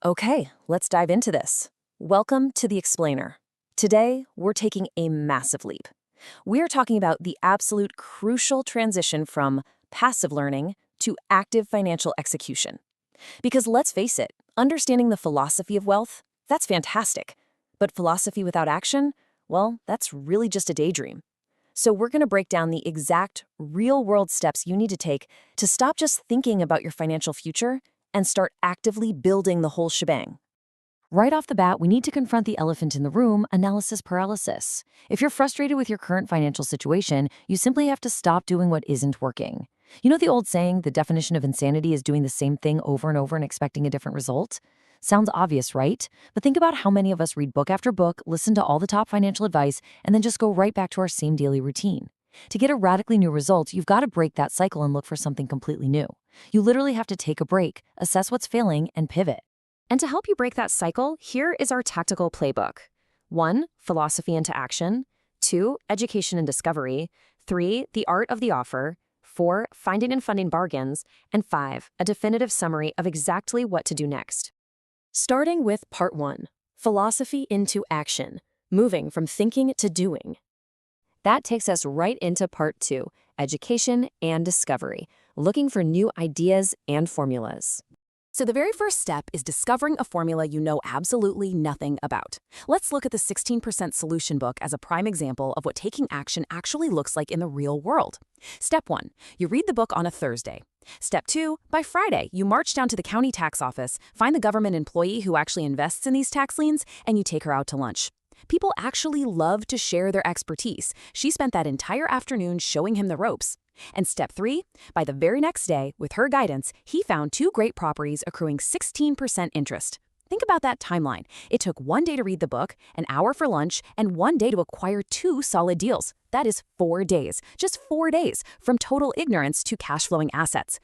Okay, let's dive into this. Welcome to The Explainer. Today, we're taking a massive leap. We're talking about the absolute crucial transition from passive learning to active financial execution. Because let's face it, understanding the philosophy of wealth, that's fantastic. But philosophy without action, well, that's really just a daydream. So we're going to break down the exact real-world steps you need to take to stop just thinking about your financial future and start actively building the whole shebang. Right off the bat, we need to confront the elephant in the room, analysis paralysis. If you're frustrated with your current financial situation, you simply have to stop doing what isn't working. You know the old saying, the definition of insanity is doing the same thing over and over and expecting a different result? Sounds obvious, right? But think about how many of us read book after book, listen to all the top financial advice, and then just go right back to our same daily routine. To get a radically new result, you've got to break that cycle and look for something completely new. You literally have to take a break, assess what's failing, and pivot. And to help you break that cycle, here is our tactical playbook. 1. Philosophy into action. 2. Education and discovery. 3. The art of the offer. 4. Finding and funding bargains. And 5. A definitive summary of exactly what to do next. Starting with Part 1. Philosophy into action. Moving from thinking to doing. That takes us right into Part 2. Education and discovery. Looking for new ideas and formulas. So the very first step is discovering a formula you know absolutely nothing about. Let's look at the 16% Solution Book as a prime example of what taking action actually looks like in the real world. Step 1. You read the book on a Thursday. Step 2. By Friday, you march down to the county tax office, find the government employee who actually invests in these tax liens, and you take her out to lunch. People actually love to share their expertise. She spent that entire afternoon showing him the ropes. And step 3, by the very next day, with her guidance, he found 2 great properties accruing 16% interest. Think about that timeline. It took 1 day to read the book, an hour for lunch, and 1 day to acquire 2 solid deals. That is 4 days, just 4 days, from total ignorance to cash-flowing assets.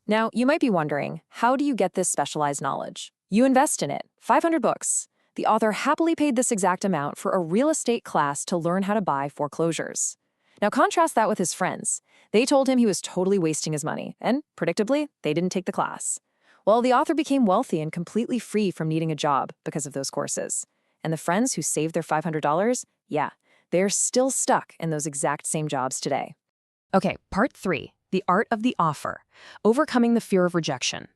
Now, you might be wondering, how do you get this specialized knowledge? You invest in it, 500 books. The author happily paid this exact amount for a real estate class to learn how to buy foreclosures. Now contrast that with his friends. They told him he was totally wasting his money, and predictably, they didn't take the class. Well, the author became wealthy and completely free from needing a job because of those courses. And the friends who saved their $500, yeah, they're still stuck in those exact same jobs today. Okay, Part 3, the art of the offer, overcoming the fear of rejection.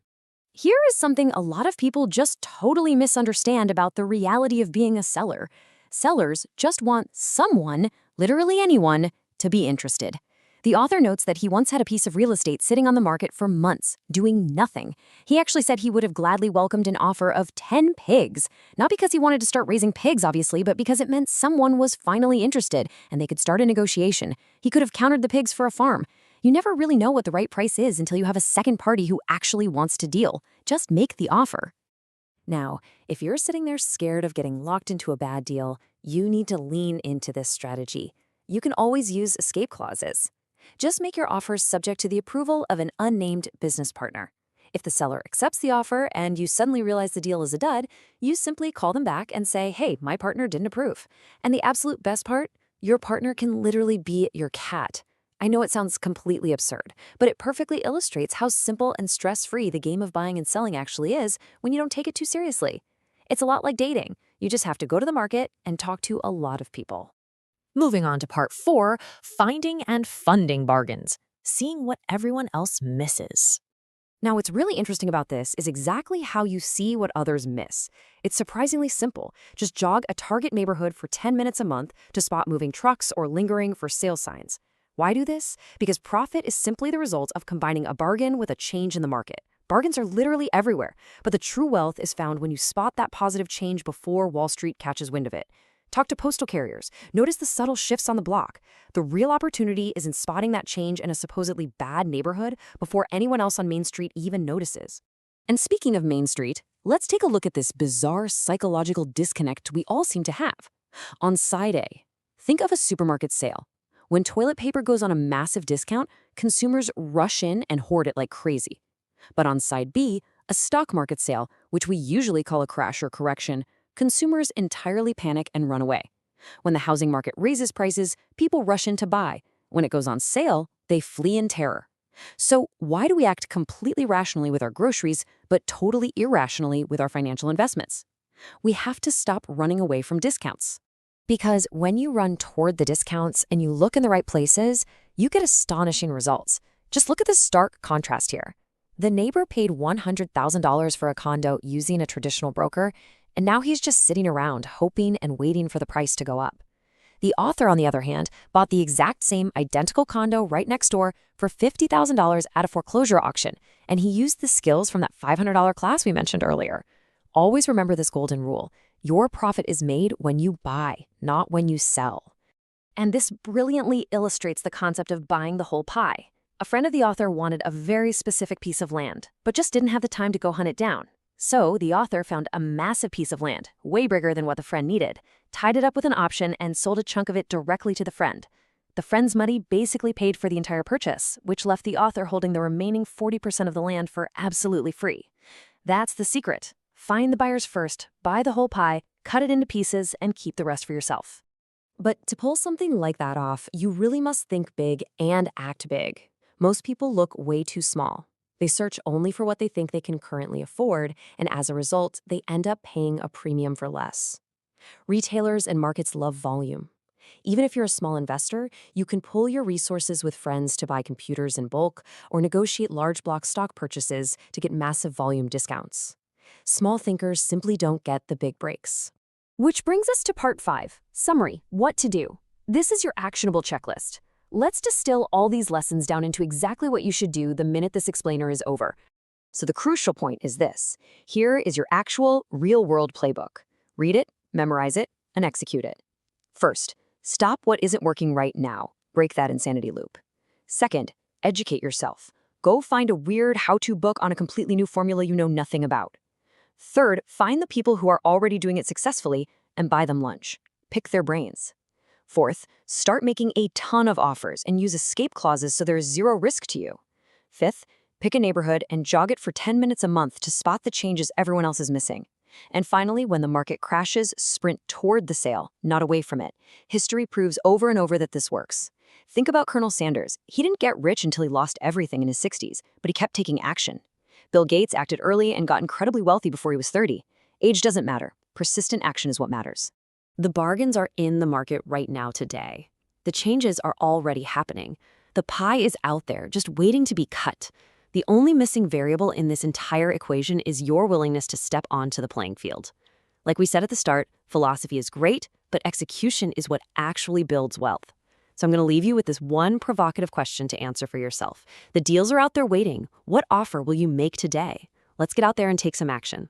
Here is something a lot of people just totally misunderstand about the reality of being a seller. Sellers just want someone, literally anyone, to be interested. The author notes that he once had a piece of real estate sitting on the market for months, doing nothing. He actually said he would have gladly welcomed an offer of 10 pigs. Not because he wanted to start raising pigs, obviously, but because it meant someone was finally interested and they could start a negotiation. He could have countered the pigs for a farm. You never really know what the right price is until you have a second party who actually wants to deal. Just make the offer. Now, if you're sitting there scared of getting locked into a bad deal, you need to lean into this strategy. You can always use escape clauses. Just make your offers subject to the approval of an unnamed business partner. If the seller accepts the offer and you suddenly realize the deal is a dud, you simply call them back and say, hey, my partner didn't approve. And the absolute best part, your partner can literally be your cat. I know it sounds completely absurd, but it perfectly illustrates how simple and stress-free the game of buying and selling actually is when you don't take it too seriously. It's a lot like dating. You just have to go to the market and talk to a lot of people. Moving on to Part 4, finding and funding bargains, seeing what everyone else misses. Now, what's really interesting about this is exactly how you see what others miss. It's surprisingly simple. Just jog a target neighborhood for 10 minutes a month to spot moving trucks or lingering for sale signs. Why do this? Because profit is simply the result of combining a bargain with a change in the market. Bargains are literally everywhere, but the true wealth is found when you spot that positive change before Wall Street catches wind of it. Talk to postal carriers. Notice the subtle shifts on the block. The real opportunity is in spotting that change in a supposedly bad neighborhood before anyone else on Main Street even notices. And speaking of Main Street, let's take a look at this bizarre psychological disconnect we all seem to have. On side A, think of a supermarket sale. When toilet paper goes on a massive discount, consumers rush in and hoard it like crazy. But on side B, a stock market sale, which we usually call a crash or correction, consumers entirely panic and run away. When the housing market raises prices, people rush in to buy. When it goes on sale, they flee in terror. So why do we act completely rationally with our groceries, but totally irrationally with our financial investments? We have to stop running away from discounts. Because when you run toward the discounts and you look in the right places, you get astonishing results. Just look at this stark contrast here. The neighbor paid $100,000 for a condo using a traditional broker, and now he's just sitting around hoping and waiting for the price to go up. The author, on the other hand, bought the exact same identical condo right next door for $50,000 at a foreclosure auction, and he used the skills from that $500 class we mentioned earlier. Always remember this golden rule. Your profit is made when you buy, not when you sell. And this brilliantly illustrates the concept of buying the whole pie. A friend of the author wanted a very specific piece of land, but just didn't have the time to go hunt it down. So the author found a massive piece of land, way bigger than what the friend needed, tied it up with an option, and sold a chunk of it directly to the friend. The friend's money basically paid for the entire purchase, which left the author holding the remaining 40% of the land for absolutely free. That's the secret. Find the buyers first, buy the whole pie, cut it into pieces, and keep the rest for yourself. But to pull something like that off, you really must think big and act big. Most people look way too small. They search only for what they think they can currently afford, and as a result, they end up paying a premium for less. Retailers and markets love volume. Even if you're a small investor, you can pool your resources with friends to buy computers in bulk or negotiate large block stock purchases to get massive volume discounts. Small thinkers simply don't get the big breaks. Which brings us to part 5, summary, what to do. This is your actionable checklist. Let's distill all these lessons down into exactly what you should do the minute this explainer is over. So the crucial point is this. Here is your actual, real-world playbook. Read it, memorize it, and execute it. First, stop what isn't working right now. Break that insanity loop. Second, educate yourself. Go find a weird how-to book on a completely new formula you know nothing about. Third, find the people who are already doing it successfully and buy them lunch. Pick their brains. Fourth, start making a ton of offers and use escape clauses so there is zero risk to you. Fifth, pick a neighborhood and jog it for 10 minutes a month to spot the changes everyone else is missing. And finally, when the market crashes, sprint toward the sale, not away from it. History proves over and over that this works. Think about Colonel Sanders. He didn't get rich until he lost everything in his 60s, but he kept taking action. Bill Gates acted early and got incredibly wealthy before he was 30. Age doesn't matter. Persistent action is what matters. The bargains are in the market right now today. The changes are already happening. The pie is out there, just waiting to be cut. The only missing variable in this entire equation is your willingness to step onto the playing field. Like we said at the start, philosophy is great, but execution is what actually builds wealth. So I'm going to leave you with this one provocative question to answer for yourself. The deals are out there waiting. What offer will you make today? Let's get out there and take some action.